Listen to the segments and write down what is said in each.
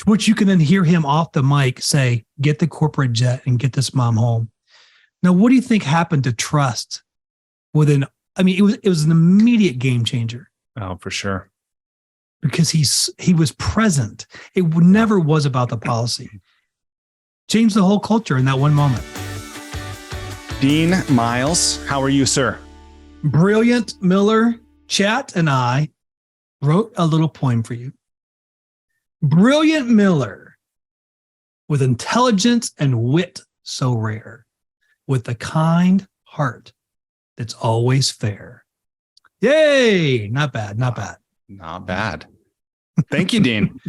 which you can then hear him off the mic say, get the corporate jet and get this mom home. Now, what do you think happened to trust it was an immediate game changer. Oh, for sure. Because he was present. It never was about the policy. Changed the whole culture in that one moment. Dean Miles, how are you, sir? Brilliant. Miller, Chat, and I wrote a little poem for you. Brilliant Miller, with intelligence and wit so rare, with a kind heart that's always fair. Yay! Not bad, not bad. Not bad. Thank you, Dean.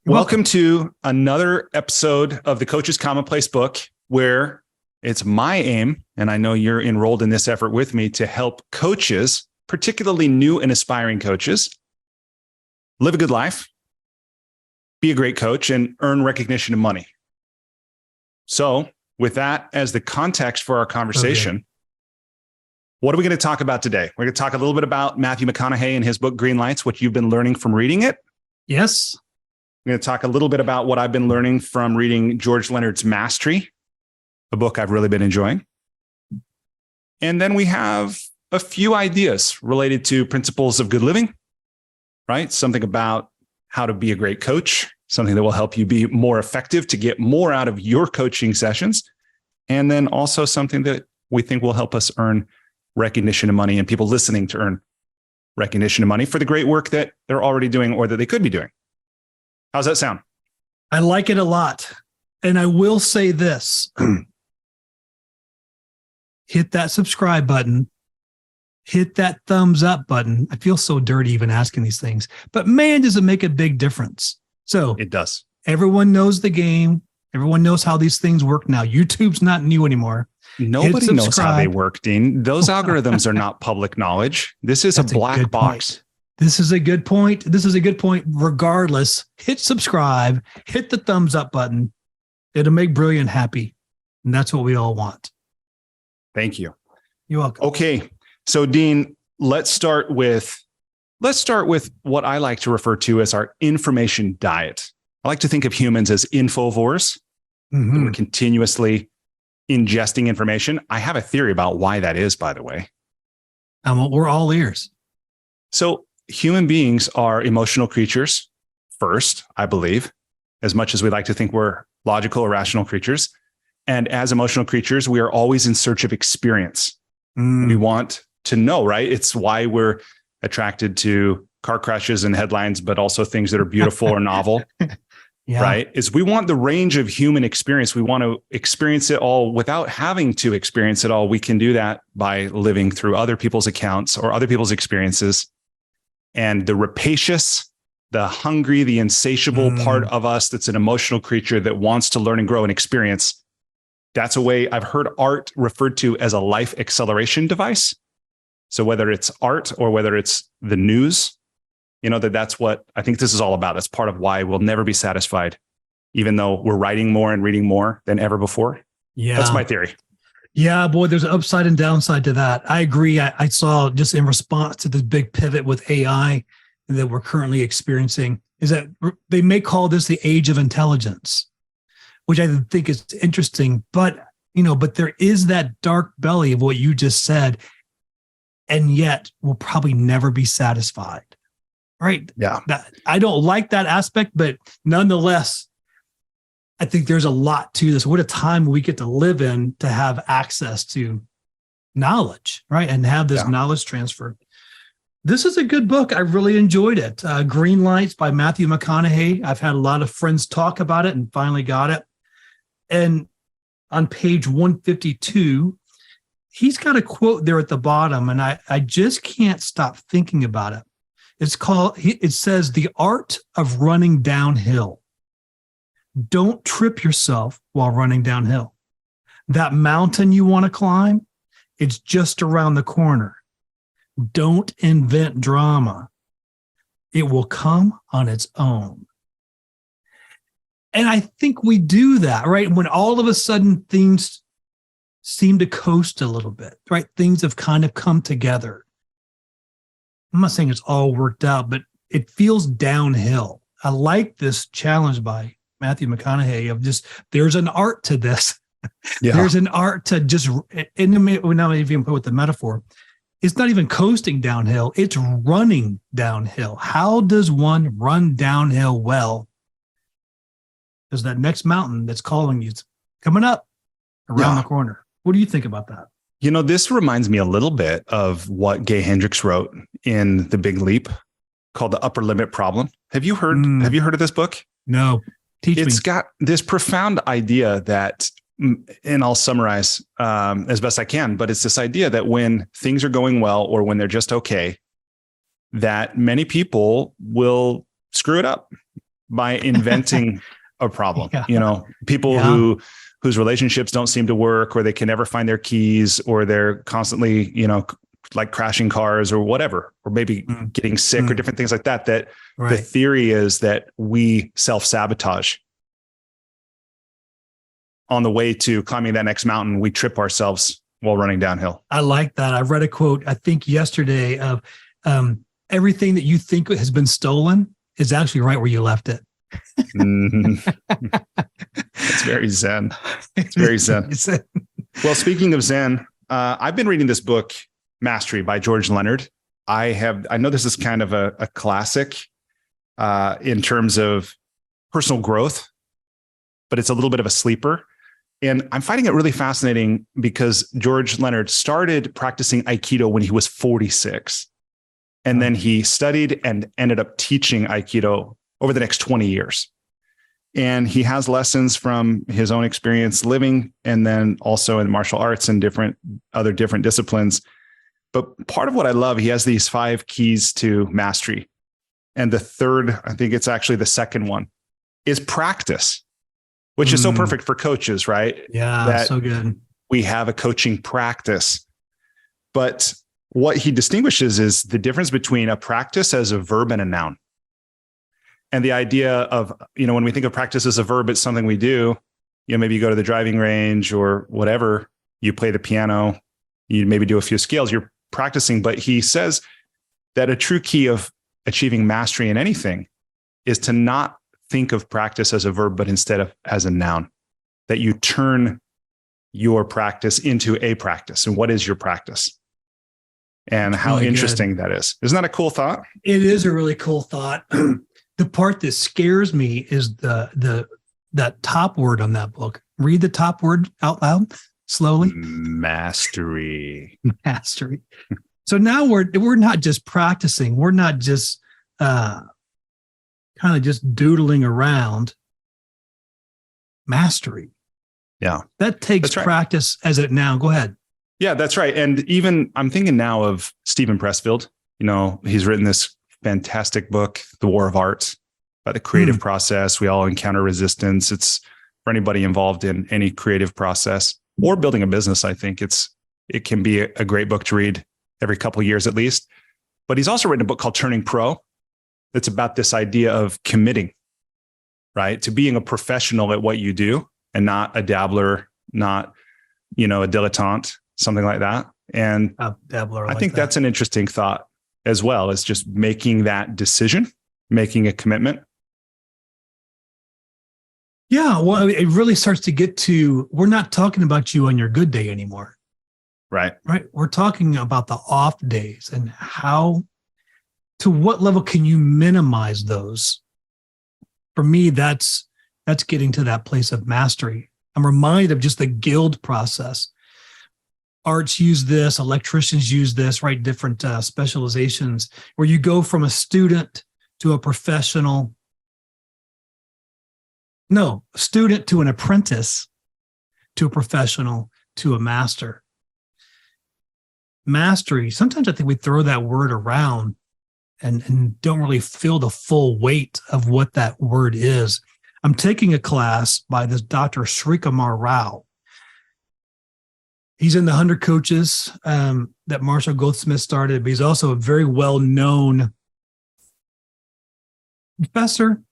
Welcome to another episode of the Coaches Commonplace book, where it's my aim, and I know you're enrolled in this effort with me, to help coaches, particularly new and aspiring coaches, live a good life, be a great coach, and earn recognition and money. So with that as the context for our conversation, What are we going to talk about today? We're going to talk a little bit about Matthew McConaughey and his book, Green Lights, what you've been learning from reading it. Yes. We're going to talk a little bit about what I've been learning from reading George Leonard's Mastery, a book I've really been enjoying. And then we have a few ideas related to principles of good living, right? Something about how to be a great coach, something that will help you be more effective to get more out of your coaching sessions. And then also something that we think will help us earn recognition and money, and people listening to earn recognition and money for the great work that they're already doing or that they could be doing. How's that sound? I like it a lot. And I will say this. Hit that subscribe button. Hit that thumbs up button. I feel so dirty even asking these things, but man, does it make a big difference. So it does. Everyone knows the game. Everyone knows how these things work now. YouTube's not new anymore. Nobody knows how they work, Dean. Those algorithms are not public knowledge. This is a black box. Point. This is a good point. This is a good point. Regardless, hit subscribe, hit the thumbs up button. It'll make Brilliant happy. And that's what we all want. Thank you. You're welcome. Okay. So Dean, let's start with what I like to refer to as our information diet. I like to think of humans as infovores. Mm-hmm. We're continuously ingesting information. I have a theory about why that is, by the way. We're all ears. So human beings are emotional creatures first, I believe, as much as we like to think we're logical or rational creatures. And as emotional creatures, we are always in search of experience. We want to know, right? It's why we're attracted to car crashes and headlines, but also things that are beautiful or novel. Yeah. Right? Is we want the range of human experience. We want to experience it all without having to experience it all. We can do that by living through other people's accounts or other people's experiences. And the rapacious, the hungry, the insatiable part of us that's an emotional creature that wants to learn and grow and experience. That's a way I've heard art referred to as a life acceleration device. So whether it's art or whether it's the news, that's what I think this is all about. That's part of why we'll never be satisfied, even though we're writing more and reading more than ever before. Yeah. That's my theory. Yeah, boy, there's an upside and downside to that. I agree. I saw just in response to this big pivot with AI that we're currently experiencing is that they may call this the age of intelligence, which I think is interesting. But there is that dark belly of what you just said, and yet we'll probably never be satisfied. Right. Yeah. I don't like that aspect, but nonetheless, I think there's a lot to this. What a time we get to live in to have access to knowledge, right? And have this knowledge transfer. This is a good book. I really enjoyed it. Green Lights by Matthew McConaughey. I've had a lot of friends talk about it and finally got it. And on page 152, he's got a quote there at the bottom, and I just can't stop thinking about it. It says, the art of running downhill. Don't trip yourself while running downhill. That mountain you want to climb, it's just around the corner. Don't invent drama. It will come on its own. And I think we do that, right? When all of a sudden things seem to coast a little bit, right? Things have kind of come together. I'm not saying it's all worked out, but it feels downhill. I like this challenge by Matthew McConaughey, of just, there's an art to this. Yeah. There's an art to just, we're not even put with the metaphor. It's not even coasting downhill. It's running downhill. How does one run downhill well? There's that next mountain that's calling you. It's coming up around the corner. What do you think about that? This reminds me a little bit of what Gay Hendricks wrote in The Big Leap called The Upper Limit Problem. Have you heard of this book? No. Teach me. It's got this profound idea that, and I'll summarize as best I can, but it's this idea that when things are going well or when they're just okay, that many people will screw it up by inventing a problem. People whose relationships don't seem to work, or they can never find their keys, or they're constantly, like crashing cars or whatever, or maybe getting sick or different things like that. That the theory is that we self-sabotage. On the way to climbing that next mountain, we trip ourselves while running downhill. I like that. I read a quote, I think yesterday, of everything that you think has been stolen is actually right where you left it. It's very Zen. It's very Zen. Well, speaking of Zen, I've been reading this book, Mastery by George Leonard. I know this is kind of a classic in terms of personal growth, but it's a little bit of a sleeper. And I'm finding it really fascinating because George Leonard started practicing Aikido when he was 46. And then he studied and ended up teaching Aikido over the next 20 years. And he has lessons from his own experience living, and then also in martial arts and different disciplines. But part of what I love, he has these 5 keys to mastery. And the third, I think it's actually the second one, is practice, which is so perfect for coaches, right? Yeah, that's so good. We have a coaching practice. But what he distinguishes is the difference between a practice as a verb and a noun. And the idea of, when we think of practice as a verb, it's something we do. Maybe you go to the driving range or whatever, you play the piano, you maybe do a few scales, you're practicing. But he says that a true key of achieving mastery in anything is to not think of practice as a verb, but instead of as a noun, that you turn your practice into a practice. And what is your practice? And how really interesting that is. Isn't that a cool thought? It is a really cool thought. The part that scares me is that top word on that book. Read the top word out loud slowly. Mastery. Mastery. So now we're not just practicing. We're not just kind of just doodling around. Mastery. Yeah. That takes practice as a noun. Go ahead. Yeah, that's right. And even I'm thinking now of Stephen Pressfield. He's written this fantastic book, The War of Art, about the creative process. We all encounter resistance. It's for anybody involved in any creative process or building a business. I think it can be a great book to read every couple of years at least. But he's also written a book called Turning Pro. That's about this idea of committing, right? To being a professional at what you do and not a dabbler, not, a dilettante, something like that. And I think that's an interesting thought as well, as just making that decision, making a commitment. Yeah, well, it really starts to get to, we're not talking about you on your good day anymore. Right. We're talking about the off days and to what level can you minimize those? For me, that's getting to that place of mastery. I'm reminded of just the guild process. Arts use this, electricians use this, right? Different specializations where you go from a student to a professional. No, a student to an apprentice, to a professional, to a master. Mastery, sometimes I think we throw that word around and don't really feel the full weight of what that word is. I'm taking a class by this Dr. Srikumar Rao. He's in the 100 Coaches that Marshall Goldsmith started, but he's also a very well-known professor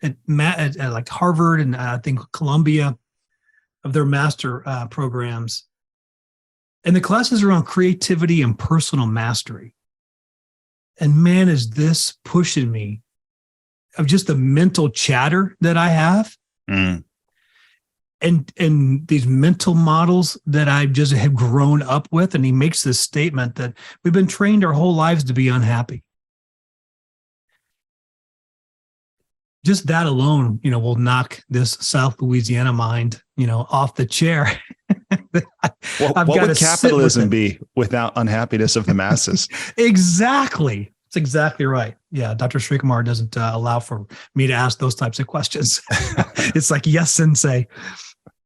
at like Harvard and I think Columbia, of their master programs. And the classes are on creativity and personal mastery. And man, is this pushing me of just the mental chatter that I have. Mm. And these mental models that I just have grown up with. And he makes this statement that we've been trained our whole lives to be unhappy. Just that alone, will knock this South Louisiana mind, off the chair. What would capitalism be without unhappiness of the masses? Exactly. That's exactly right. Yeah. Dr. Srikumar doesn't allow for me to ask those types of questions. It's like, yes, sensei.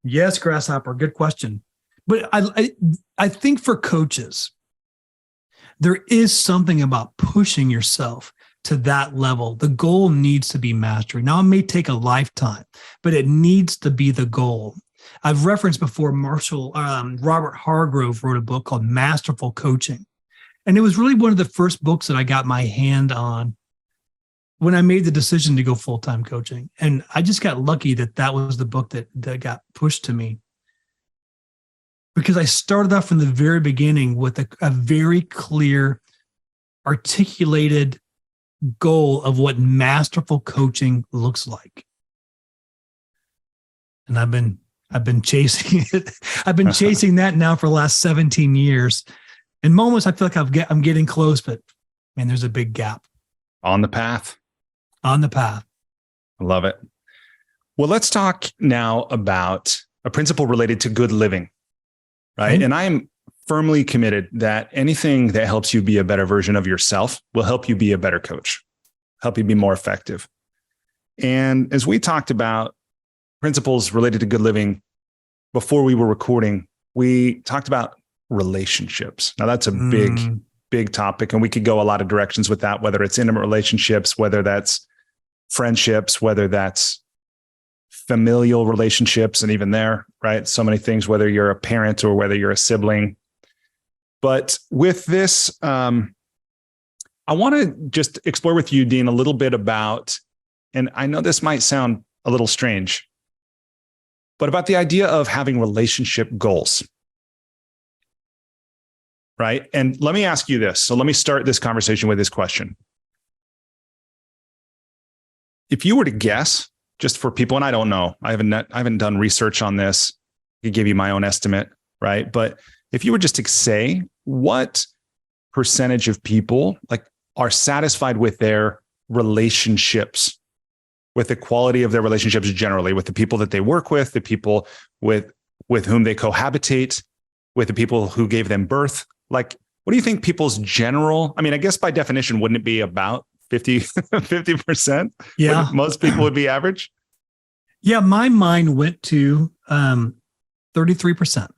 Yes, grasshopper. Good question. But I think for coaches, there is something about pushing yourself to that level. The goal needs to be mastery. Now, it may take a lifetime, but it needs to be the goal. I've referenced before Robert Hargrove wrote a book called Masterful Coaching. And it was really one of the first books that I got my hand on when I made the decision to go full-time coaching. And I just got lucky that was the book that got pushed to me. Because I started off from the very beginning with a very clear, articulated goal of what masterful coaching looks like. And I've been chasing it. I've been chasing that now for the last 17 years. In moments, I feel like I'm getting close, but man, there's a big gap. On the path. On the path. I love it. Well, let's talk now about a principle related to good living, right? Okay. And I am firmly committed that anything that helps you be a better version of yourself will help you be a better coach, help you be more effective. And as we talked about principles related to good living before we were recording, we talked about relationships. Now that's a big topic, and we could go a lot of directions with that, whether it's intimate relationships, whether that's friendships, whether that's familial relationships, and even there, right? So many things, whether you're a parent or whether you're a sibling. But with this, I want to just explore with you, Dean, a little bit about, and I know this might sound a little strange, but about the idea of having relationship goals. Right. And let me ask you this. So let me start this conversation with this question. If you were to guess, just for people, and I don't know, I haven't done research on this. I could give you my own estimate, right? But if you were just to say, what percentage of people are satisfied with their relationships, with the quality of their relationships generally, with the people that they work with, the people with whom they cohabitate, with the people who gave them birth? What do you think people's general, I guess by definition, wouldn't it be about 50%? Yeah. Most people would be average. Yeah. My mind went to 33%.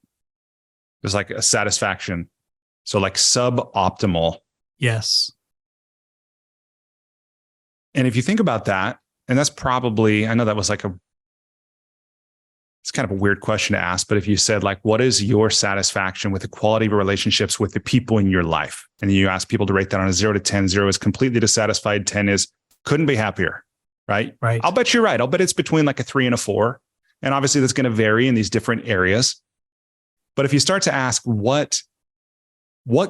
There's a satisfaction. So suboptimal. Yes. And if you think about that, and that's probably, I know that was it's kind of a weird question to ask, but if you said what is your satisfaction with the quality of relationships with the people in your life? And you ask people to rate that on a 0 to 10, 0 is completely dissatisfied, 10 is couldn't be happier, right? Right. I'll bet you're right. I'll bet it's between a 3 and a 4. And obviously that's going to vary in these different areas. But if you start to ask what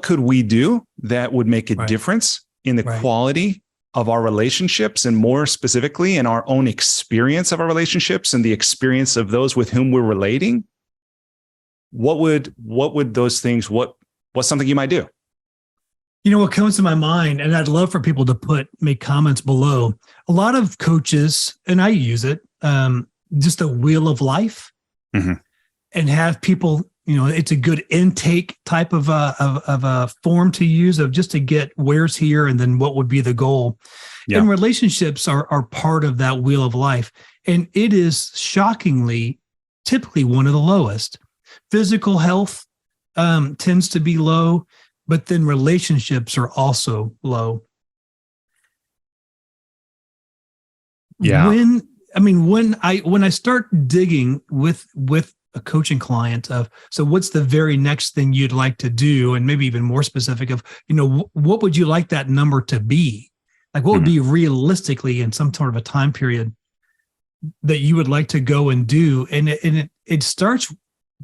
could we do that would make a difference in the quality of our relationships, and more specifically in our own experience of our relationships and the experience of those with whom we're relating, what would those things, what's something you might do? What comes to my mind, and I'd love for people to make comments below. A lot of coaches, and I use it, just a wheel of life, and have people, it's a good intake type of a form to use, of just to get where's here and then what would be the goal. Yeah. And relationships are part of that wheel of life. And it is shockingly, typically one of the lowest. Physical health tends to be low, but then relationships are also low. Yeah. When I start digging with a coaching client of, so what's the very next thing you'd like to do? And maybe even more specific of, what would you like that number to be? What would be realistically in some sort of a time period that you would like to go and do? And it starts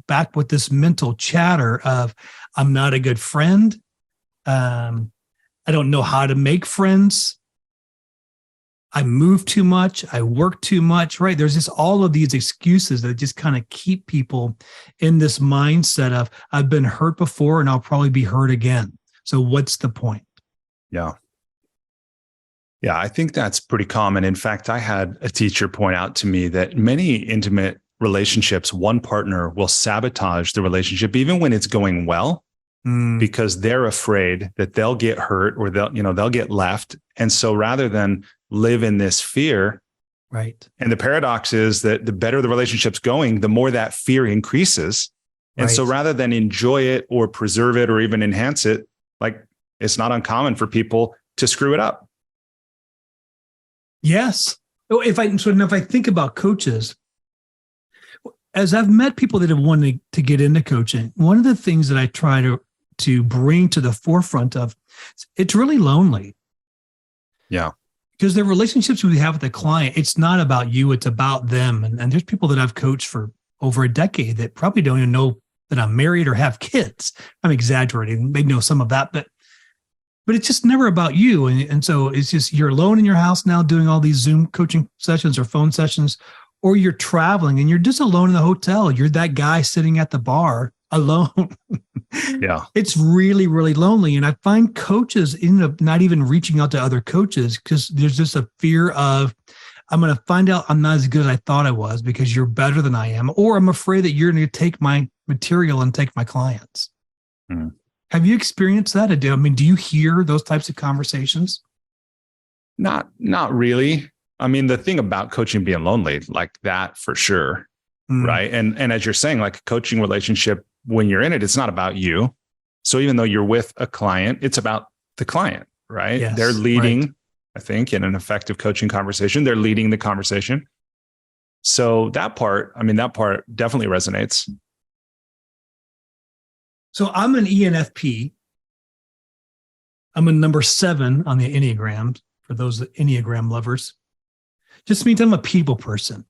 back with this mental chatter of, I'm not a good friend. I don't know how to make friends. I move too much, I work too much, right? There's just all of these excuses that just kind of keep people in this mindset of, I've been hurt before and I'll probably be hurt again. So what's the point? Yeah. Yeah, I think that's pretty common. In fact, I had a teacher point out to me that many intimate relationships, one partner will sabotage the relationship even when it's going well, because they're afraid that they'll get hurt or they'll get left. And so rather than live in this fear, right. And the paradox is that the better the relationship's going, the more that fear increases. And so rather than enjoy it or preserve it or even enhance it, like it's not uncommon for people to screw it up. Yes. If I think about coaches, as I've met people that have wanted to get into coaching, one of the things that I try to bring to the forefront of, it's really lonely. Yeah. Because the relationships we have with the client, it's not about you, it's about them. And there's people that I've coached for over a decade that probably don't even know that I'm married or have kids. I'm exaggerating. They know some of that, but it's just never about you. And so it's just, you're alone in your house now doing all these Zoom coaching sessions or phone sessions, or you're traveling and you're just alone in the hotel. You're that guy sitting at the bar alone. Yeah. It's really, really lonely. And I find coaches end up not even reaching out to other coaches because there's just a fear of, I'm going to find out I'm not as good as I thought I was because you're better than I am, or I'm afraid that you're going to take my material and take my clients. Have you experienced that? I mean, do you hear those types of conversations? Not really. I mean, the thing about coaching being lonely, like that for sure. Right. And as you're saying, like a coaching relationship, when you're in it, it's not about you. So even though you're with a client, it's about the client, right? Yes, they're leading, I think, in an effective coaching conversation, they're leading the conversation. So that part definitely resonates. So I'm an ENFP. I'm a number 7 on the Enneagram, for those Enneagram lovers. Just means I'm a people person.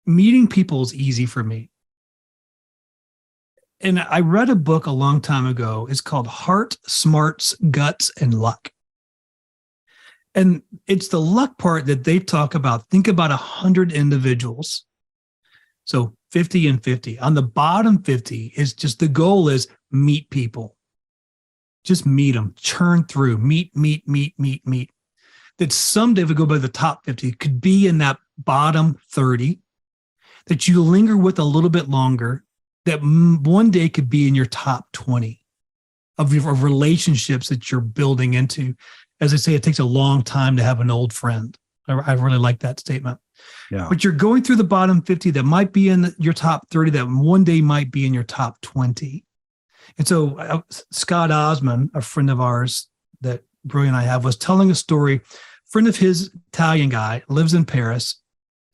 Meeting people is easy for me. And I read a book a long time ago. It's called Heart, Smarts, Guts, and Luck. And it's the luck part that they talk about. Think about 100 individuals. So 50 and 50. On the bottom 50 is just, the goal is meet people. Just meet them, churn through, meet. That someday, if we go by the top 50, could be in that bottom 30 that you linger with a little bit longer, that one day could be in your top 20 of relationships that you're building into. As I say, it takes a long time to have an old friend. I really like that statement. Yeah. But you're going through the bottom 50 that might be in your top 30 that one day might be in your top 20. And so Scott Osmond, a friend of ours that Brilliant and I have, was telling a story. Friend of his, Italian guy, lives in Paris,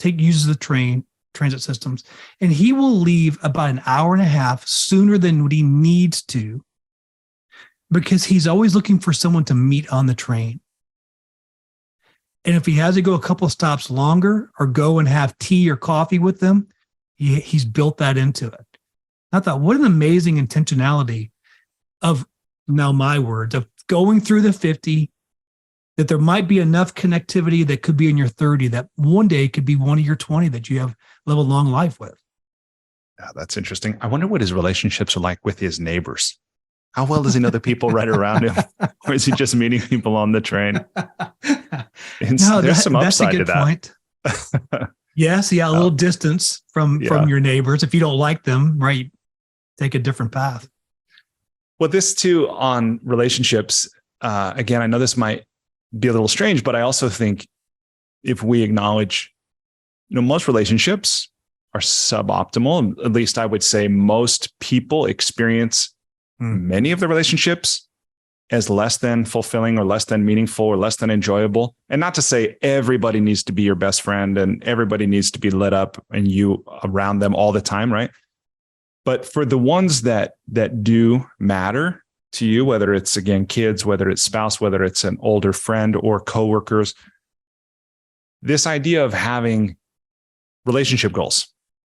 uses the transit systems, and he will leave about an hour and a half sooner than what he needs to because he's always looking for someone to meet on the train. And if he has to go a couple of stops longer or go and have tea or coffee with them, he's built that into it. I thought, what an amazing intentionality of, now my words, of going through the 50, that there might be enough connectivity that could be in your 30, that one day could be one of your 20 that you live a long life with. Yeah, that's interesting. I wonder what his relationships are like with his neighbors. How well does he know the people right around him? Or is he just meeting people on the train? There's some upside to that. Point. Yes, a little distance from your neighbors. If you don't like them, right, take a different path. Well, this too on relationships. Again, I know this might be a little strange, but I also think if we acknowledge, most relationships are suboptimal. At least I would say most people experience many of the relationships as less than fulfilling or less than meaningful or less than enjoyable. And not to say everybody needs to be your best friend and everybody needs to be lit up and you around them all the time, right? But for the ones that do matter to you, whether it's, again, kids, whether it's spouse, whether it's an older friend or coworkers, this idea of having relationship goals,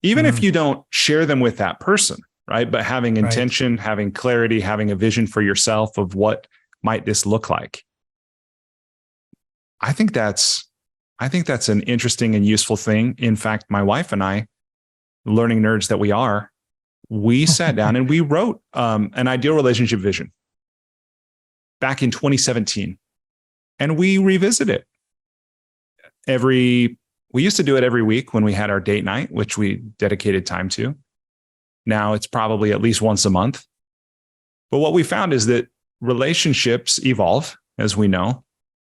even if you don't share them with that person, right? But having intention, having clarity, having a vision for yourself of what might this look like. I think that's an interesting and useful thing. In fact, my wife and I, learning nerds that we are, we sat down and we wrote an ideal relationship vision back in 2017. And we revisit it we used to do it every week when we had our date night, which we dedicated time to. Now it's probably at least once a month. But what we found is that relationships evolve, as we know,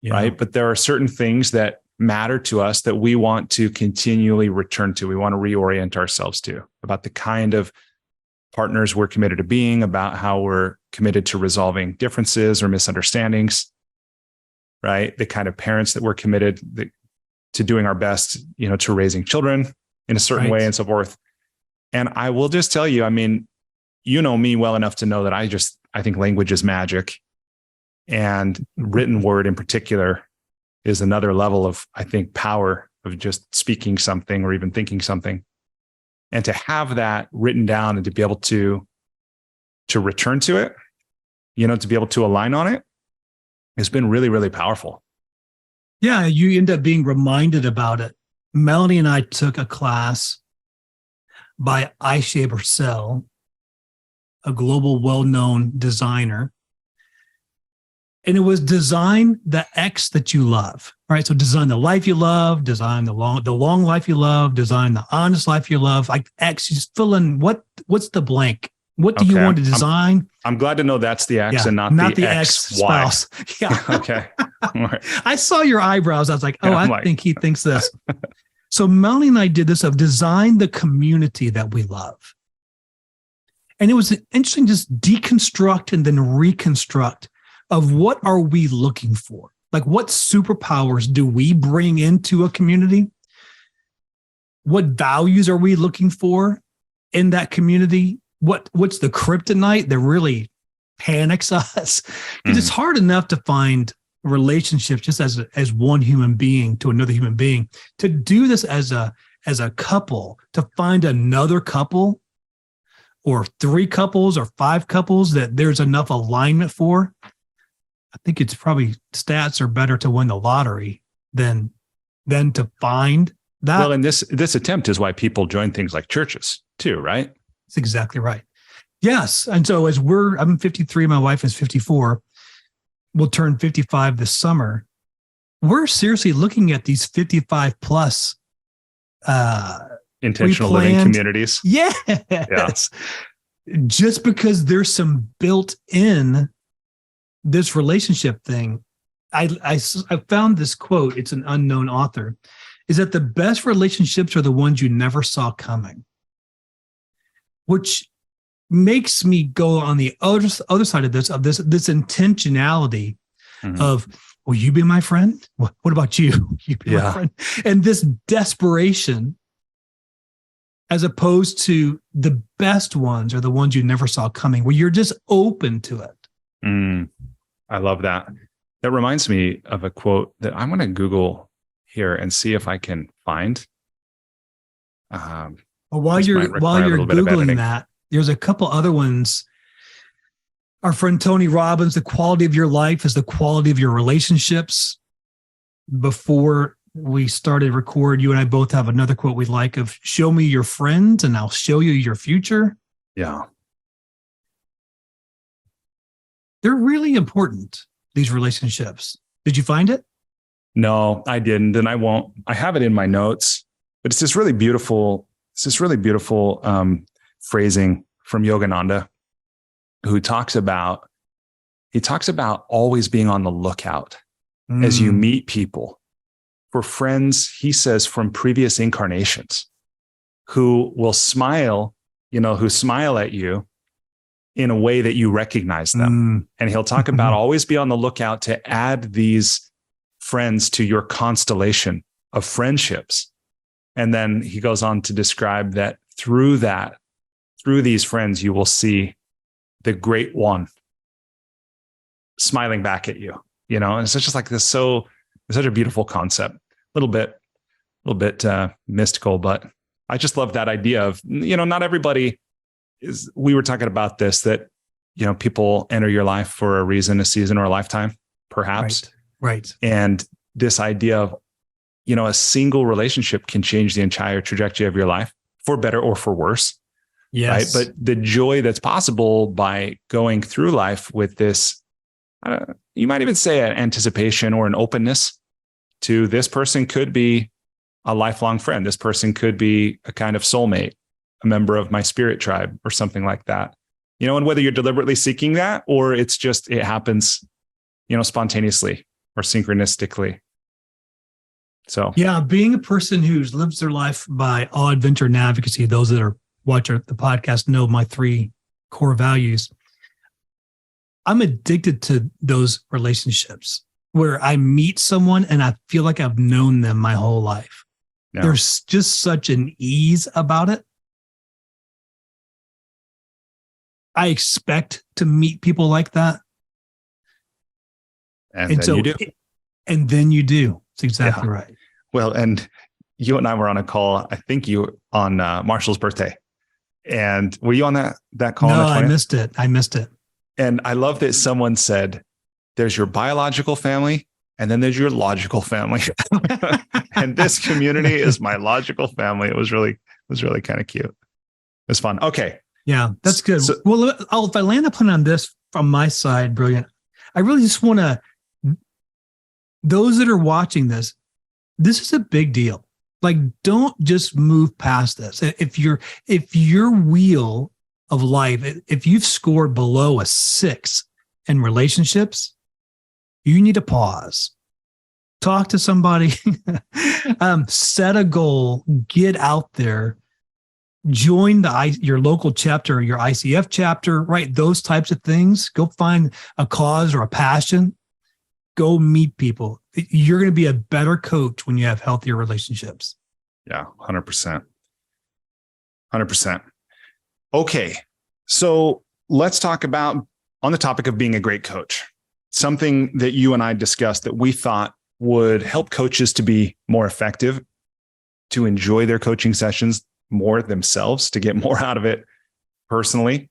right? But there are certain things that matter to us that we want to continually return to. We want to reorient ourselves to, about the kind of partners we're committed to being, about how we're committed to resolving differences or misunderstandings, right? The kind of parents that we're committed to doing our best, to raising children in a certain way and so forth. And I will just tell you, I mean, you know me well enough to know that I think language is magic, and written word in particular is another level of, I think, power of just speaking something or even thinking something. And to have that written down and to be able to return to it, to be able to align on it, has been really, really powerful. Yeah, you end up being reminded about it. Melanie and I took a class by Aisha Bursell, a global well-known designer. And it was design the X that you love, right? So design the life you love, design the long life you love, design the honest life you love. Like X, you just fill in what's the blank? What do you want to design? I'm glad to know that's the X and not the X spouse. Yeah. Okay. Right. I saw your eyebrows. I was like, I think he thinks this. So Melanie and I did this of design the community that we love. And it was interesting, just deconstruct and then reconstruct of what are we looking for? Like, what superpowers do we bring into a community? What values are we looking for in that community? What's the kryptonite that really panics us? Because it's hard enough to find relationships just as one human being to another human being. To do this as a couple, to find another couple or 3 couples or 5 couples that there's enough alignment for, I think it's probably stats are better to win the lottery than to find that. Well, and this attempt is why people join things like churches too, right? That's exactly right. Yes. And so I'm 53, my wife is 54. We'll turn 55 this summer. We're seriously looking at these 55 plus intentional living communities. Yes. Yeah. Just because there's some built in this relationship thing. I found this quote, it's an unknown author, is that the best relationships are the ones you never saw coming, which makes me go on the other side of this intentionality of, will you be my friend? What about you? You be my friend? And this desperation, as opposed to the best ones are the ones you never saw coming, where you're just open to it. I love that. That reminds me of a quote that I'm going to Google here and see if I can find. While you're Googling that, there's a couple other ones. Our friend Tony Robbins, the quality of your life is the quality of your relationships. Before we started record, you and I both have another quote we like of, show me your friends and I'll show you your future. Yeah. They're really important, these relationships. Did you find it? No, I didn't. And I won't. I have it in my notes, but it's this really beautiful phrasing from Yogananda, who talks about always being on the lookout as you meet people for friends, he says, from previous incarnations who will smile, who smile at you in a way that you recognize them. And he'll talk about always be on the lookout to add these friends to your constellation of friendships. And then he goes on to describe that through these friends, you will see the great one smiling back at you, and it's just like this. So it's such a beautiful concept, a little bit mystical, but I just love that idea of, not everybody is, we were talking about this, that, people enter your life for a reason, a season, or a lifetime, perhaps. Right. And this idea of, a single relationship can change the entire trajectory of your life for better or for worse. Yes. Right. But the joy that's possible by going through life with this, you might even say an anticipation or an openness to this person could be a lifelong friend. This person could be a kind of soulmate, a member of my spirit tribe or something like that. And whether you're deliberately seeking that or it's just, it happens, spontaneously or synchronistically. So, yeah, being a person who lives their life by all adventure and advocacy, those that are watching the podcast know my 3 core values. I'm addicted to those relationships where I meet someone and I feel like I've known them my whole life. Yeah. There's just such an ease about it. I expect to meet people like that. And then you do. And then you do. It's exactly right. Well, and you and I were on a call, I think you on Marshall's birthday. And were you on that call? No, I missed it. And I love that someone said, there's your biological family, and then there's your logical family. And this community is my logical family. It was really kind of cute. It was fun. Okay. Yeah, that's good. So, well, if I land a plan on this from my side, brilliant. I really just want to, those that are watching this is a big deal. Like, don't just move past this. If your wheel of life, if you've scored below a 6 in relationships, you need to pause. Talk to somebody, set a goal, get out there, join your local chapter, your ICF chapter, right? Those types of things. Go find a cause or a passion. Go meet people. You're going to be a better coach when you have healthier relationships. Yeah, 100%. 100%. Okay. So let's talk about, on the topic of being a great coach, something that you and I discussed that we thought would help coaches to be more effective, to enjoy their coaching sessions more themselves, to get more out of it personally,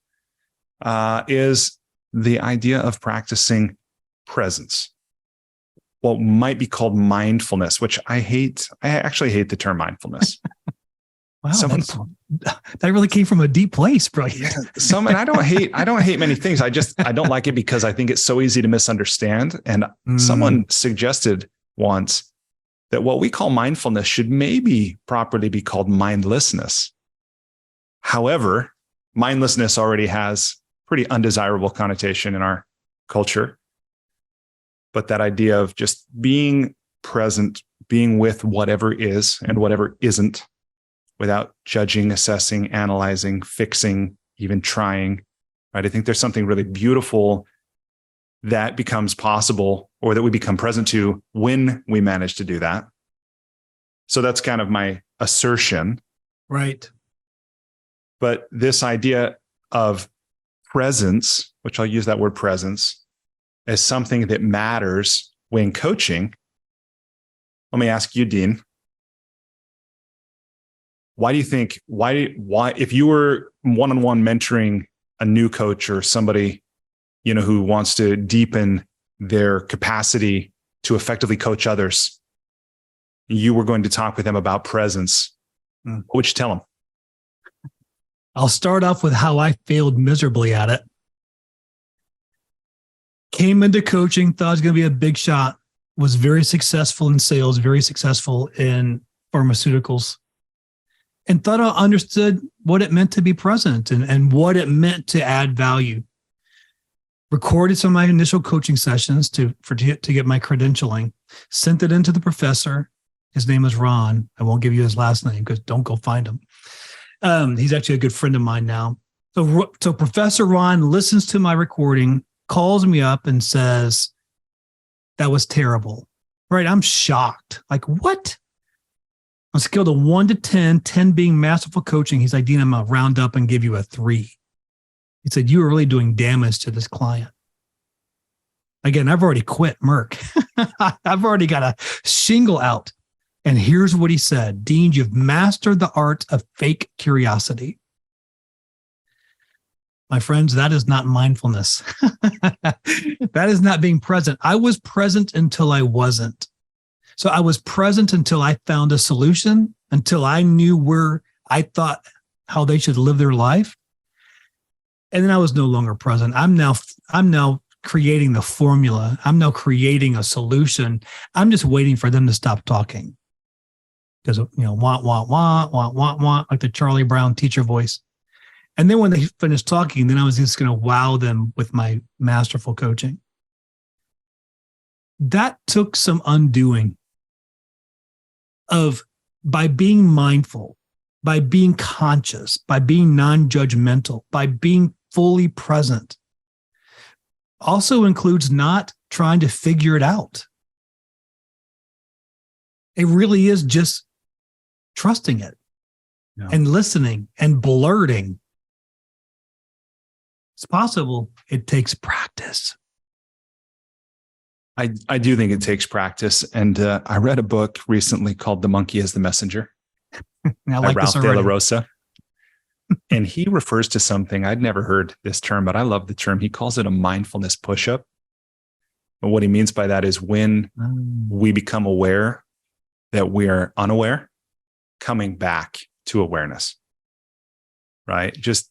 is the idea of practicing presence. What might be called mindfulness, which I hate. I actually hate the term mindfulness. Wow, that really came from a deep place, bro. Yeah, and I don't hate many things. I don't like it because I think it's so easy to misunderstand. And someone suggested once that what we call mindfulness should maybe properly be called mindlessness. However, mindlessness already has pretty undesirable connotation in our culture. But that idea of just being present, being with whatever is and whatever isn't, without judging, assessing, analyzing, fixing, even trying, right? I think there's something really beautiful that becomes possible, or that we become present to when we manage to do that. So that's kind of my assertion. Right. But this idea of presence, which I'll use that word presence, as something that matters when coaching. Let me ask you, Dean, why do you think, if you were one-on-one mentoring a new coach or somebody, who wants to deepen their capacity to effectively coach others, you were going to talk with them about presence, what would you tell them? I'll start off with how I failed miserably at it. Came into coaching, thought it was going to be a big shot, was very successful in sales, very successful in pharmaceuticals, and thought I understood what it meant to be present and what it meant to add value. Recorded some of my initial coaching sessions to get my credentialing, sent it into the professor. His name is Ron. I won't give you his last name because don't go find him. He's actually a good friend of mine now. So Professor Ron listens to my recording, calls me up and says, that was terrible. Right. I'm shocked. Like, what? On a scale of 1 to 10, 10 being masterful coaching, he's like, Dean, I'm going to round up and give you a 3. He said, you are really doing damage to this client. Again, I've already quit Merck. I've already got a shingle out. And here's what he said, Dean, you've mastered the art of fake curiosity. My friends, that is not mindfulness. That is not being present. I was present until I wasn't. So I was present until I found a solution, until I knew where I thought how they should live their life. And then I was no longer present. I'm now creating the formula. I'm now creating a solution. I'm just waiting for them to stop talking. Because, want, like the Charlie Brown teacher voice. And then when they finished talking, then I was just going to wow them with my masterful coaching. That took some undoing by being mindful, by being conscious, by being non-judgmental, by being fully present. Also includes not trying to figure it out. It really is just trusting it and listening and blurting. It's possible. It takes practice. I do think it takes practice. And I read a book recently called The Monkey is the Messenger by Ralph De La Rosa. And he refers to something, I'd never heard this term, but I love the term. He calls it a mindfulness push-up. But what he means by that is when we become aware that we are unaware, coming back to awareness, right? Just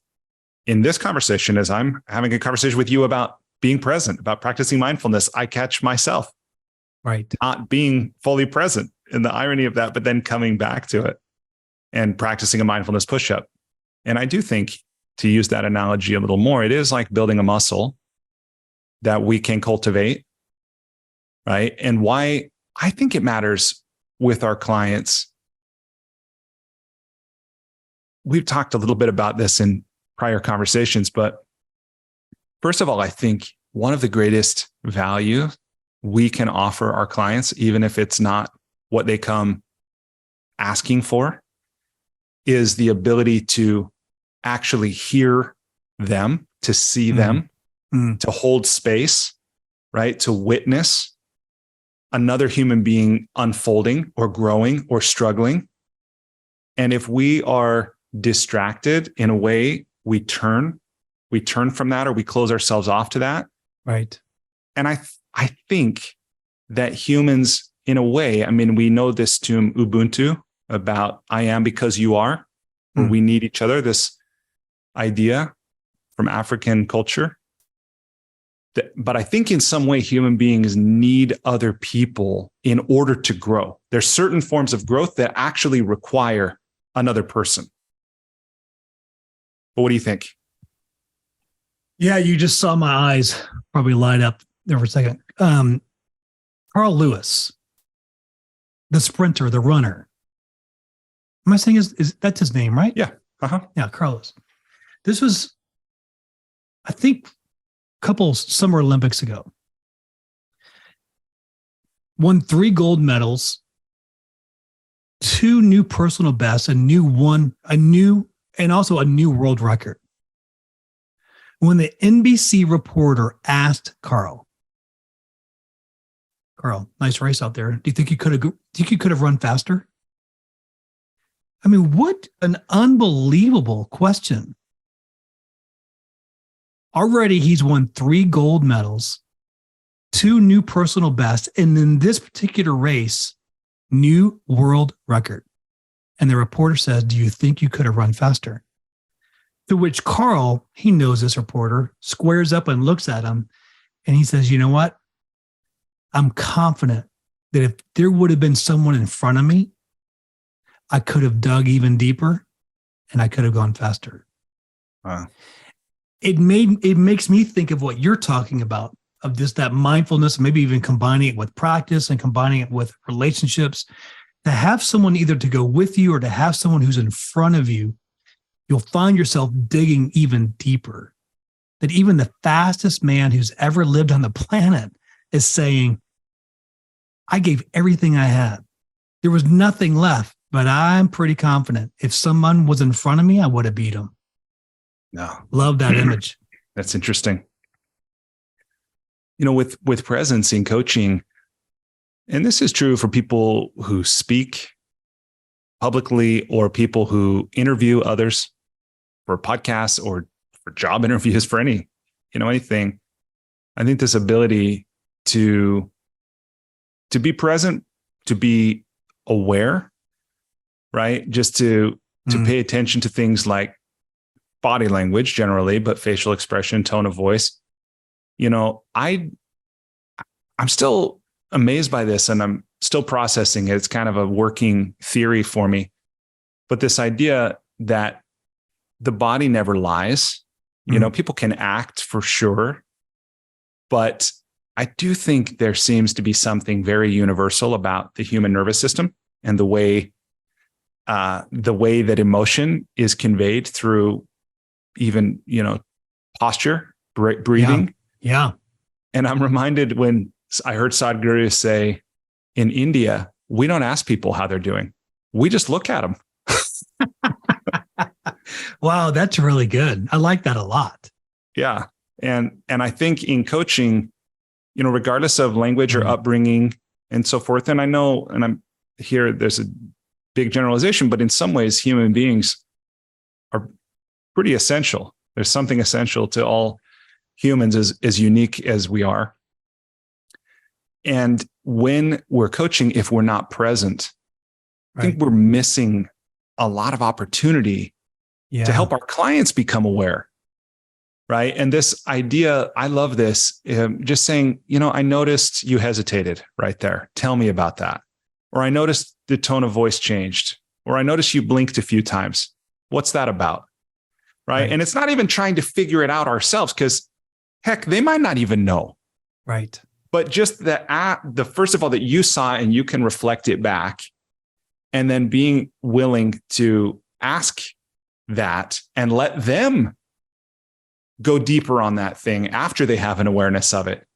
in this conversation, as I'm having a conversation with you about being present, about practicing mindfulness, I catch myself not being fully present in the irony of that, but then coming back to it and practicing a mindfulness push-up. And I do think, to use that analogy a little more, it is like building a muscle that we can cultivate, right? And why I think it matters with our clients. We've talked a little bit about this in prior conversations, but first of all, I think one of the greatest value we can offer our clients, even if it's not what they come asking for, is the ability to actually hear them, to see them, to hold space, right? To witness another human being unfolding or growing or struggling. And if we are distracted in a way, we turn from that, or we close ourselves off to that. Right. And I think that humans, in a way, I mean, we know this to Ubuntu about I am because you are, where we need each other, this idea from African culture. But I think in some way, human beings need other people in order to grow. There's certain forms of growth that actually require another person. But what do you think? Yeah, you just saw my eyes probably light up there for a second. Carl Lewis, the sprinter, the runner. Am I saying is that's his name, right? Yeah. Yeah, Carl Lewis. This was, I think, a couple Summer Olympics ago. Won 3 gold medals, 2 new personal bests, and also a new world record. When the NBC reporter asked Carl, nice race out there. Do you think you could have run faster? I mean, what an unbelievable question. Already he's won 3 gold medals, 2 new personal bests, and in this particular race, new world record. And the reporter says, do you think you could have run faster? To which Carl, he knows this reporter, squares up and looks at him, and he says, you know what? I'm confident that if there would have been someone in front of me, I could have dug even deeper and I could have gone faster. Wow. It makes me think of what you're talking about, of just that mindfulness, maybe even combining it with practice and combining it with relationships. To have someone either to go with you or to have someone who's in front of you, you'll find yourself digging even deeper. That even the fastest man who's ever lived on the planet is saying, I gave everything I had. There was nothing left, but I'm pretty confident if someone was in front of me, I would have beat him. No. Love that image. That's interesting. You know, with presence in coaching, and this is true for people who speak publicly or people who interview others for podcasts or for job interviews, for anything. I think this ability to be present be aware, right? Just to pay attention to things like body language generally, but facial expression, tone of voice. I'm still amazed by this, and I'm still processing it. It's kind of a working theory for me. But this idea that the body never lies, people can act for sure, but I do think there seems to be something very universal about the human nervous system and the way that emotion is conveyed through even, posture, breathing. Yeah. And I'm reminded when I heard Sadhguru say, in India, we don't ask people how they're doing. We just look at them. Wow, that's really good. I like that a lot. Yeah. And I think in coaching, regardless of language or upbringing and so forth, and I know, and I'm here, there's a big generalization, but in some ways, human beings are pretty essential. There's something essential to all humans as unique as we are. And when we're coaching, if we're not present, I think we're missing a lot of opportunity to help our clients become aware. Right. And this idea, I love this, just saying, I noticed you hesitated right there. Tell me about that. Or I noticed the tone of voice changed, or I noticed you blinked a few times. What's that about? Right. And it's not even trying to figure it out ourselves, because heck, they might not even know. Right. But just the first of all, that you saw and you can reflect it back, and then being willing to ask that and let them go deeper on that thing after they have an awareness of it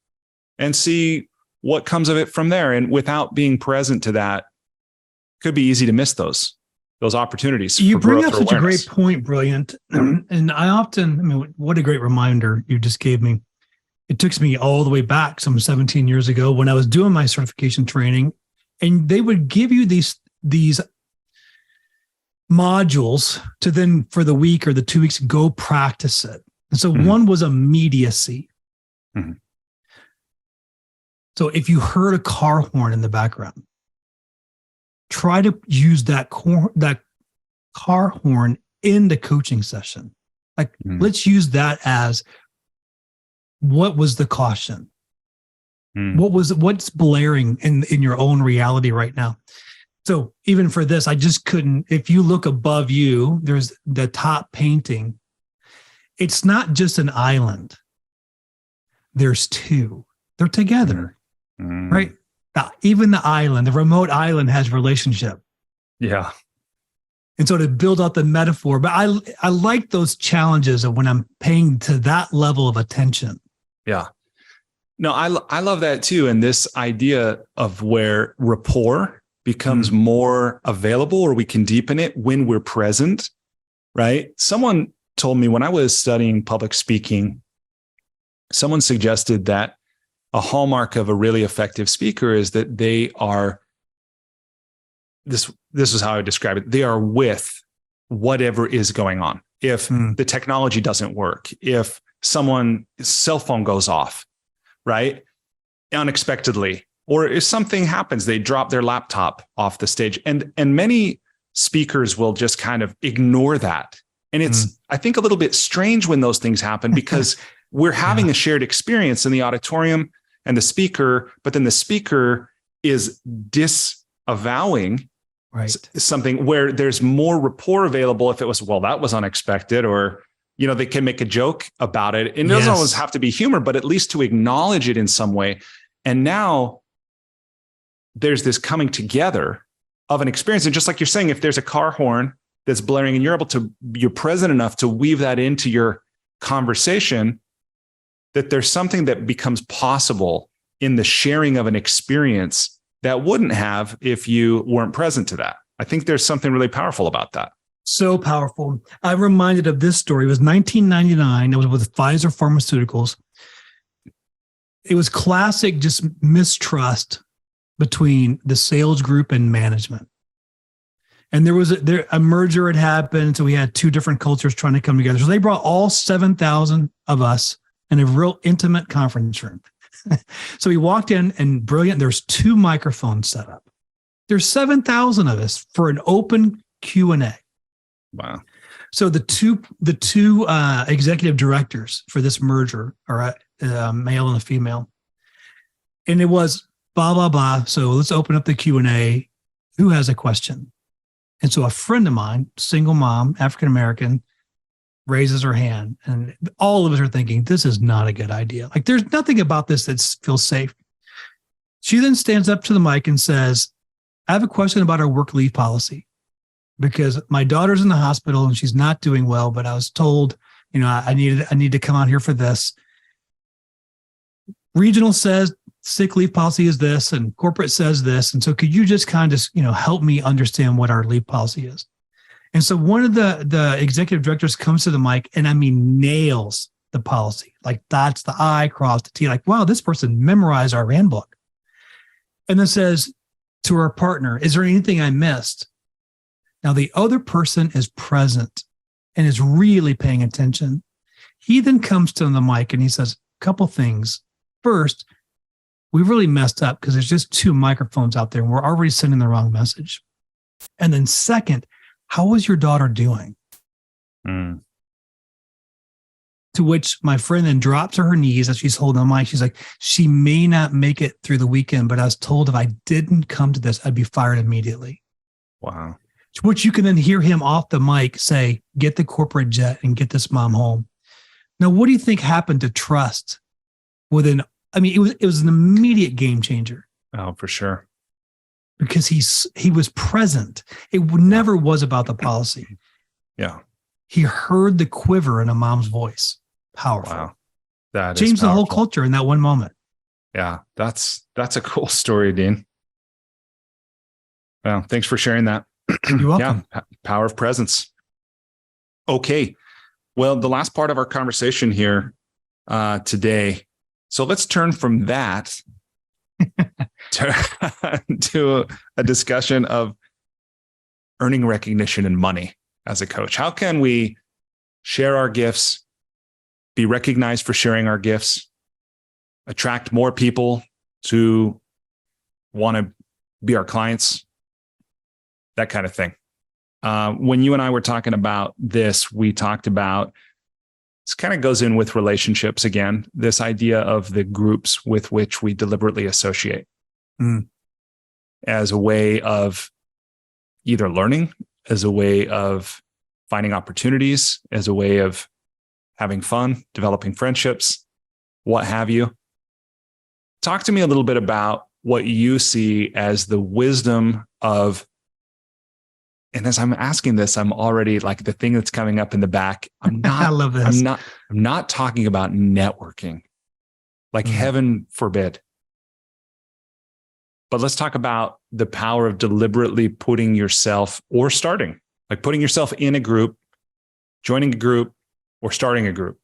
and see what comes of it from there. And without being present to that, it could be easy to miss those opportunities. You bring up such a great point, Brilliant. And what a great reminder you just gave me. It took me all the way back some 17 years ago when I was doing my certification training, and they would give you these modules to then for the week or the 2 weeks, go practice it. And so one was immediacy. Mm-hmm. So if you heard a car horn in the background, try to use that car horn in the coaching session. Let's use that as, what was the caution? What's blaring in your own reality right now? So even for this, I just couldn't, if you look above you, there's the top painting. It's not just an island. There's two. They're together, right? Even the island, the remote island, has relationship. Yeah. And so to build out the metaphor, but I like those challenges of when I'm paying to that level of attention. Yeah. No, I love that too. And this idea of where rapport becomes more available, or we can deepen it when we're present, right? Someone told me when I was studying public speaking, someone suggested that a hallmark of a really effective speaker is that they are, this is how I describe it, they are with whatever is going on. If the technology doesn't work, if someone's cell phone goes off, right, unexpectedly, or if something happens, they drop their laptop off the stage. And many speakers will just kind of ignore that. And it's, I think, a little bit strange when those things happen, because we're having a shared experience in the auditorium and the speaker, but then the speaker is disavowing something where there's more rapport available if it was, well, that was unexpected, or, they can make a joke about it. It doesn't always have to be humor, but at least to acknowledge it in some way. And now there's this coming together of an experience. And just like you're saying, if there's a car horn that's blaring and you're present enough to weave that into your conversation, that there's something that becomes possible in the sharing of an experience that wouldn't have if you weren't present to that. I think there's something really powerful about that. So powerful. I'm reminded of this story. It was 1999. I was with Pfizer Pharmaceuticals. It was classic just mistrust between the sales group and management. And there was a merger had happened. So we had two different cultures trying to come together. So they brought all 7,000 of us in a real intimate conference room. So we walked in, and Brilliant, there's two microphones set up. There's 7,000 of us for an open Q&A. Wow. So the two executive directors for this merger are a male and a female. And it was blah, blah, blah. So let's open up the Q&A. Who has a question? And so a friend of mine, single mom, African-American, raises her hand. And all of us are thinking, this is not a good idea. Like, there's nothing about this that feels safe. She then stands up to the mic and says, I have a question about our work leave policy, because my daughter's in the hospital and she's not doing well, but I was told, I need to come out here for this. Regional says sick leave policy is this, and corporate says this. And so could you just kind of, help me understand what our leave policy is? And so one of the executive directors comes to the mic and nails the policy. Like, that's the I, cross the T, like, wow, this person memorized our handbook. And then says to our partner, is there anything I missed? Now, the other person is present and is really paying attention. He then comes to the mic and he says a couple things. First, we really messed up because there's just 2 microphones out there and we're already sending the wrong message. And then second, how was your daughter doing? Mm. To which my friend then drops to her knees as she's holding the mic. She's like, she may not make it through the weekend, but I was told if I didn't come to this, I'd be fired immediately. Wow. To which you can then hear him off the mic say, get the corporate jet and get this mom home. Now, what do you think happened to trust it was an immediate game changer. Oh, for sure. Because he was present. It never was about the policy. Yeah. He heard the quiver in a mom's voice. Powerful. Wow. That changed the whole powerful. culture in that one moment. Yeah. That's a cool story, Dean. Well, thanks for sharing that. You're welcome. Yeah. Power of presence. Okay. Well, the last part of our conversation here today. So let's turn from that to a discussion of earning recognition and money as a coach. How can we share our gifts, be recognized for sharing our gifts, attract more people to want to be our clients, that kind of thing. When you and I were talking about this, we talked about, this kind of goes in with relationships again, this idea of the groups with which we deliberately associate as a way of either learning, as a way of finding opportunities, as a way of having fun, developing friendships, what have you. Talk to me a little bit about what you see as the wisdom of, and as I'm asking this, I'm already like the thing that's coming up in the back. I love this. I'm not talking about networking, like heaven forbid. But let's talk about the power of deliberately putting yourself or putting yourself in a group, joining a group, or starting a group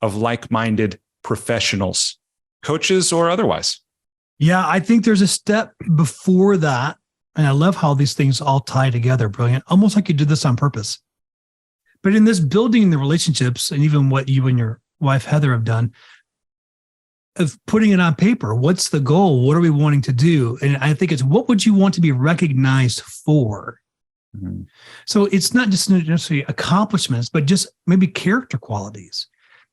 of like-minded professionals, coaches or otherwise. Yeah, I think there's a step before that. And I love how these things all tie together. Brilliant. Almost like you did this on purpose. But in this building the relationships, and even what you and your wife, Heather, have done, of putting it on paper, what's the goal? What are we wanting to do? And I think it's, what would you want to be recognized for? Mm-hmm. So it's not just necessarily accomplishments, but just maybe character qualities.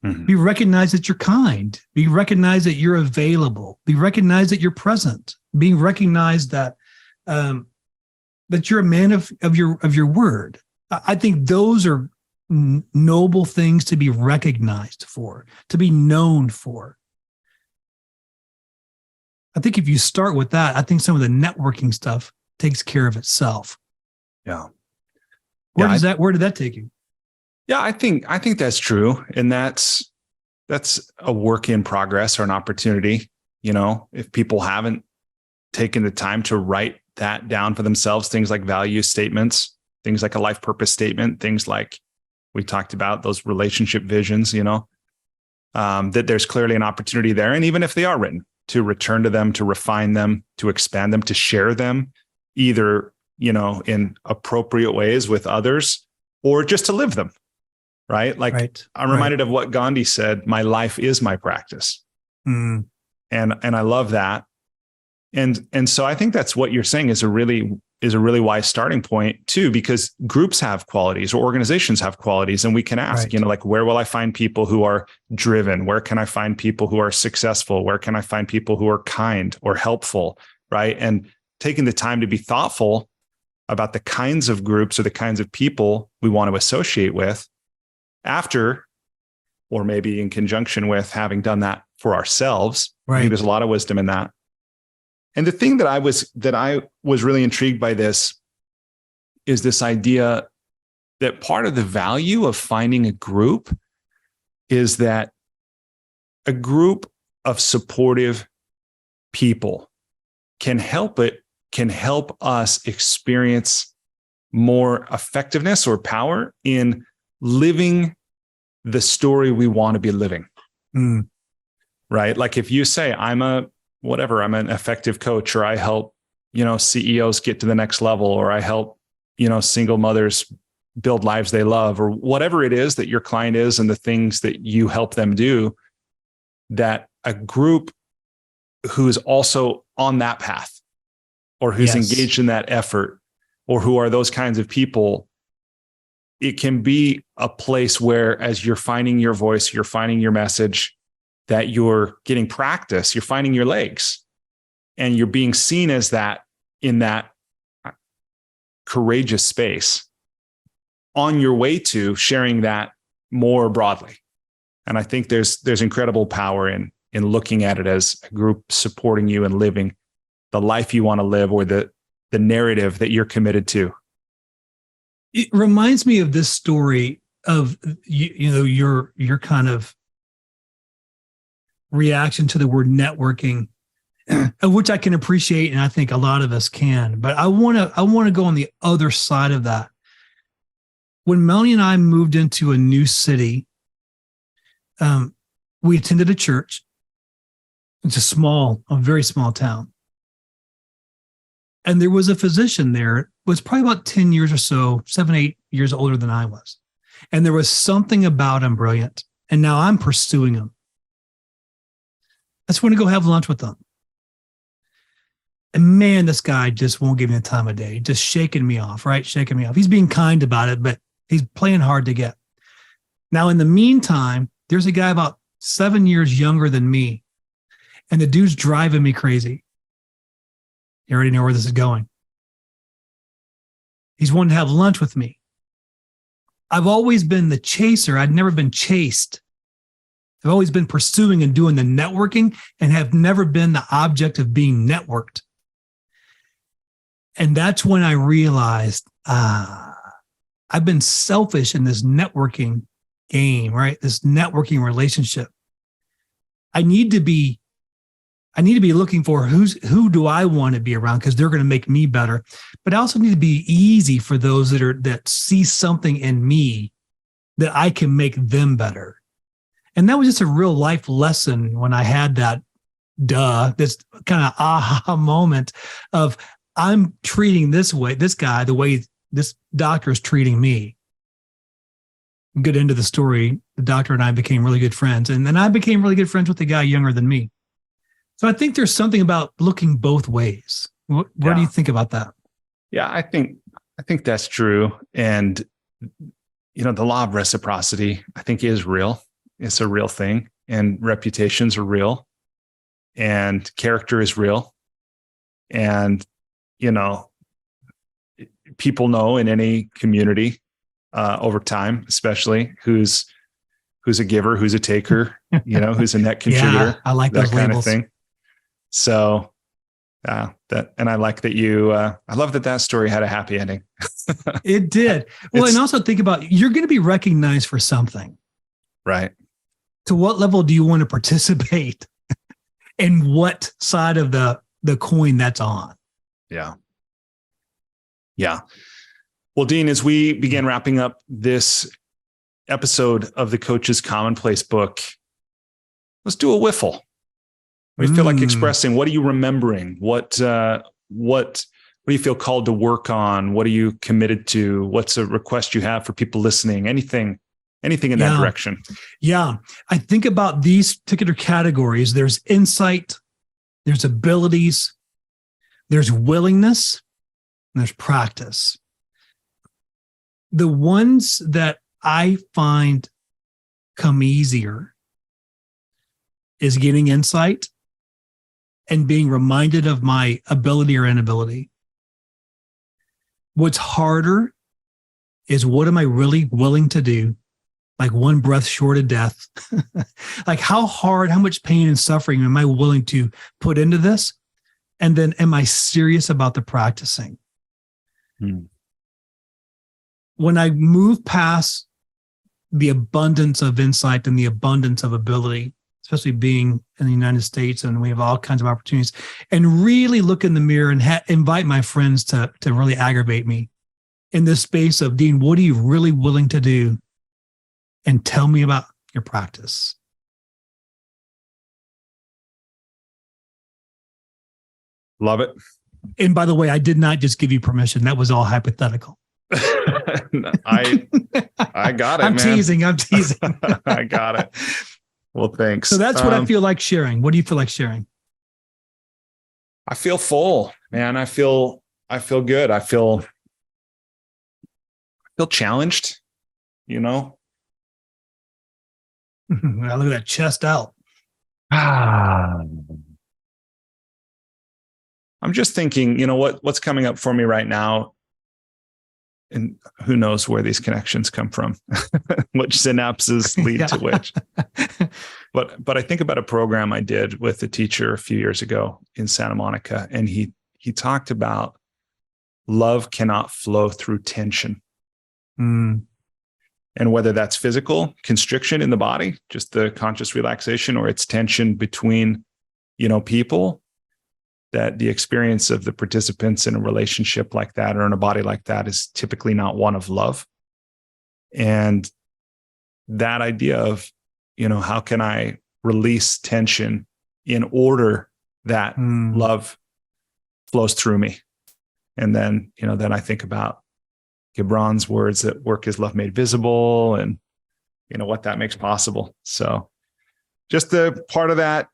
Mm-hmm. Be recognized that you're kind. Be recognized that you're available. Be recognized that you're present. Being recognized that you're a man of your word. I think those are noble things to be recognized for, to be known for. I think if you start with that, I think some of the networking stuff takes care of itself. Yeah. Where did that take you? Yeah, I think that's true. And that's a work in progress or an opportunity. If people haven't taken the time to write that down for themselves, things like value statements, things like a life purpose statement, things like we talked about, those relationship visions, that there's clearly an opportunity there. And even if they are written, to return to them, to refine them, to expand them, to share them, either, in appropriate ways with others or just to live them, right? Like right. I'm reminded of what Gandhi said, my life is my practice. And I love that. And so I think that's what you're saying is a really wise starting point too, because groups have qualities or organizations have qualities, and we can ask, Right. like, where will I find people who are driven? Where can I find people who are successful? Where can I find people who are kind or helpful? Right. And taking the time to be thoughtful about the kinds of groups or the kinds of people we want to associate with after, or maybe in conjunction with having done that for ourselves. I think Right. there's a lot of wisdom in that. And the thing that I was really intrigued by this is this idea that part of the value of finding a group is that a group of supportive people can help us experience more effectiveness or power in living the story we want to be living. Mm. Right? Like if you say, I'm an effective coach, or I help, CEOs get to the next level, or I help, single mothers build lives they love, or whatever it is that your client is and the things that you help them do, that a group who's also on that path, or who's Yes. engaged in that effort, or who are those kinds of people, it can be a place where, as you're finding your voice, you're finding your message, that you're getting practice, you're finding your legs, and you're being seen as that in that courageous space on your way to sharing that more broadly. And I think there's incredible power in looking at it as a group supporting you and living the life you want to live, or the narrative that you're committed to. It reminds me of this story of, your kind of reaction to the word networking, which I can appreciate, and I think a lot of us can. But I want to go on the other side of that. When Melanie and I moved into a new city, we attended a church. It's a very small town, and there was a physician there. Was probably about 10 years or so, 7, 8 years older than I was, and there was something about him brilliant. And now I'm pursuing him. I just want to go have lunch with them. And man, this guy just won't give me the time of day, just shaking me off, right? Shaking me off. He's being kind about it, but he's playing hard to get. Now, in the meantime, there's a guy about 7 years younger than me, and the dude's driving me crazy. You already know where this is going. He's wanting to have lunch with me. I've always been the chaser. I'd never been chased. I've always been pursuing and doing the networking, and have never been the object of being networked. And that's when I realized, I've been selfish in this networking game, right? This networking relationship. I need to be looking for who do I want to be around, because they're going to make me better. But I also need to be easy for those that see something in me that I can make them better. And that was just a real life lesson when I had that this kind of aha moment of, I'm treating this guy the way this doctor is treating me. Good end of the story. The doctor and I became really good friends. And then I became really good friends with the guy younger than me. So I think there's something about looking both ways. What do you think about that? Yeah, I think that's true. And, the law of reciprocity, I think, is real. It's a real thing, and reputations are real, and character is real. And, people know in any community over time, especially who's a giver, who's a taker, who's a net contributor. Yeah, I like that those kind labels. of thing. So and I like that I love that story had a happy ending. It did. Well, and also think about, you're going to be recognized for something. Right. To what level do you want to participate and what side of the coin that's on? Yeah. Yeah. Well, Dean, as we begin wrapping up this episode of the Coaches Commonplace book, let's do a whiffle. What do you feel like expressing? What are you remembering? What do you feel called to work on? What are you committed to? What's a request you have for people listening? Anything in that direction? Yeah. I think about these particular categories. There's insight, there's abilities, There's willingness and there's practice. The ones that I find come easier is getting insight and being reminded of my ability or inability. What's harder is what am I really willing to do? Like one breath short of death. Like how much pain and suffering am I willing to put into this? And then am I serious about the practicing? When I move past the abundance of insight and the abundance of ability, especially being in the United States and we have all kinds of opportunities, and really look in the mirror and invite my friends to really aggravate me in this space of, Dean, what are you really willing to do? And tell me about your practice. Love it. And by the way, I did not just give you permission. That was all hypothetical. I got it, I'm teasing. I got it. Well, thanks. So that's what I feel like sharing. What do you feel like sharing? I feel full, man. I feel good. I feel challenged, you know? I look at that chest out. I'm just thinking, you know, what's coming up for me right now, and who knows where these connections come from, which synapses lead to which. But I think about a program I did with a teacher a few years ago in Santa Monica, and he talked about love cannot flow through tension. And whether that's physical constriction in the body, just the conscious relaxation, or it's tension between, you know, people, that the experience of the participants in a relationship like that or in a body like that is typically not one of love. And that idea of, you know, how can I release tension in order that love flows through me? And then, you know, then I think about Gibran's words that work is love made visible, and, you know, what that makes possible. So just the part of that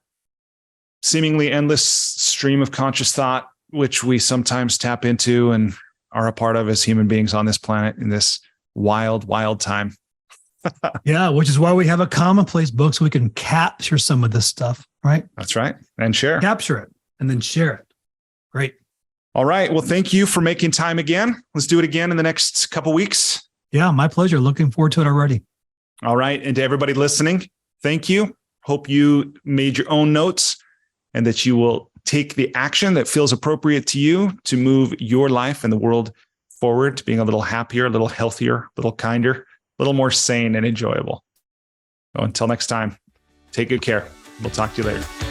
seemingly endless stream of conscious thought, which we sometimes tap into and are a part of as human beings on this planet in this wild, wild time. Yeah, which is why we have a commonplace book, so we can capture some of this stuff, right? That's right. And share. Capture it and then share it. Great. All right. Well, thank you for making time again. Let's do it again in the next couple weeks. Yeah, my pleasure. Looking forward to it already. All right. And to everybody listening, thank you. Hope you made your own notes and that you will take the action that feels appropriate to you to move your life and the world forward to being a little happier, a little healthier, a little kinder, a little more sane and enjoyable. So until next time, take good care. We'll talk to you later.